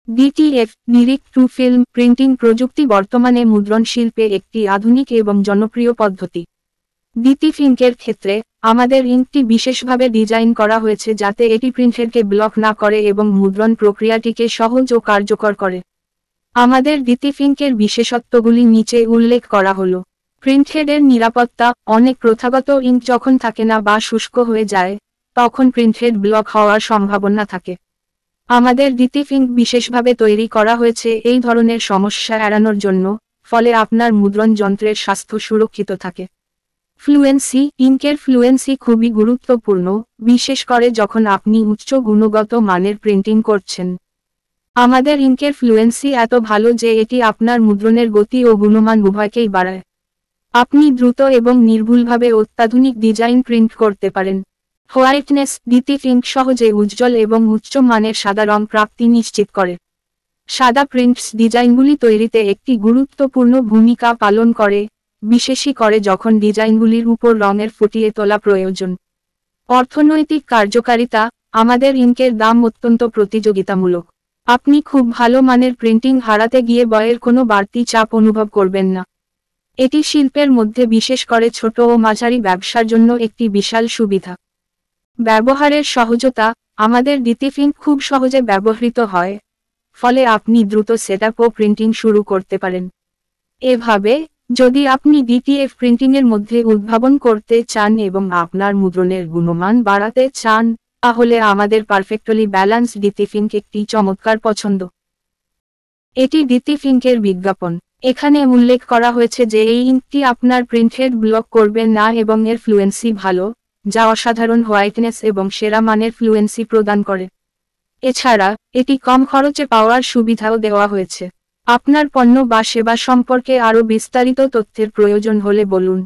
DTF direct to film printing প্রযুক্তি বর্তমানে মুদ্রণ শিল্পে একটি আধুনিক এবং জনপ্রিয় পদ্ধতি। ডিটিফিঙ্কের ক্ষেত্রে আমাদের ইঙ্কটি বিশেষভাবে ডিজাইন করা হয়েছে যাতে এটি প্রিন্টারকে ব্লক না করে এবং মুদ্রণ প্রক্রিয়াটিকে সহজ ও কার্যকর করে। আমাদের ডিটিফিঙ্কের বিশেষত্বগুলি নিচে উল্লেখ করা হলো। প্রিন্টহেডের নিরাপত্তা, অনেক প্রথাগত ইঙ্ক যখন থাকে না বা শুষ্ক হয়ে যায়, তখন প্রিন্টহেড ব্লক হওয়ার সম্ভাবনা থাকে। আমাদের ডিটিফিঙ্ক বিশেষভাবে তৈরি করা হয়েছে এই ধরনের সমস্যা এড়ানোর জন্য, ফলে আপনার মুদ্রণ যন্ত্রের স্বাস্থ্য সুরক্ষিত থাকে। ফ্লুয়েন্সি ইঙ্কের ফ্লুয়েন্সি খুবই গুরুত্বপূর্ণ, বিশেষ করে যখন আপনি উচ্চ গুণগত মানের প্রিন্টিং করছেন। আমাদের ইঙ্কের ফ্লুয়েন্সি এত ভালো যে এটি আপনার মুদ্রণের গতি ও গুণমান উভয়কেই বাড়ায়। আপনি দ্রুত এবং নির্ভুলভাবে অত্যাধুনিক ডিজাইন প্রিন্ট করতে পারেন। হোয়াইটনেস ডিটিফিঙ্ক সহজে উজ্জ্বল এবং উচ্চ মানের সাদা রং প্রাপ্তি নিশ্চিত করে। সাদা প্রিন্টস ডিজাইনগুলি তৈরিতে একটি গুরুত্বপূর্ণ ভূমিকা পালন করে, বিশেষ করে যখন ডিজাইনগুলির উপর রঙের ফুটিয়ে তোলা প্রয়োজন। অর্থনৈতিক কার্যকারিতা আমাদের ইঙ্কের দাম অত্যন্ত প্রতিযোগিতামূলক। আপনি খুব ভালো মানের প্রিন্টিং হারাতে গিয়ে ব্যয়ের কোনো বাড়তি চাপ অনুভব করবেন না। এটি শিল্পের মধ্যে বিশেষ করে ছোট ও মাঝারি ব্যবসার জন্য একটি বিশাল সুবিধা। ব্যবহারের সহজতা আমাদের ডিটিফিঙ্ক খুব সহজে ব্যবহৃত হয়, ফলে আপনি দ্রুত সেটআপ ও প্রিন্টিং শুরু করতে পারেন। এভাবে, যদি আপনি ডিটিএফ প্রিন্টিংয়ের মধ্যে উদ্ভাবন করতে চান এবং আপনার মুদ্রণের গুণমান বাড়াতে চান, তাহলে আমাদের পারফেক্টলি ব্যালান্সড ডিটিফিঙ্ক একটি চমৎকার পছন্দ। এটি ডিটিফিঙ্কের বিজ্ঞাপন। এখানে উল্লেখ করা হয়েছে যে এই ইঙ্কটি আপনার প্রিন্টহেড ব্লক করবে না এবং এর ফ্লুয়েন্সি ভালো, যা অসাধারণ হোয়াইটনেস এবং সেরা মানের ফ্লুয়েন্সি প্রদান করে। এছাড়া, এটি কম খরচে পাওয়ার সুবিধাও দেওয়া হয়েছে। আপনার পণ্য বা সেবা সম্পর্কে আরও বিস্তারিত তথ্যের প্রয়োজন হলে বলুন।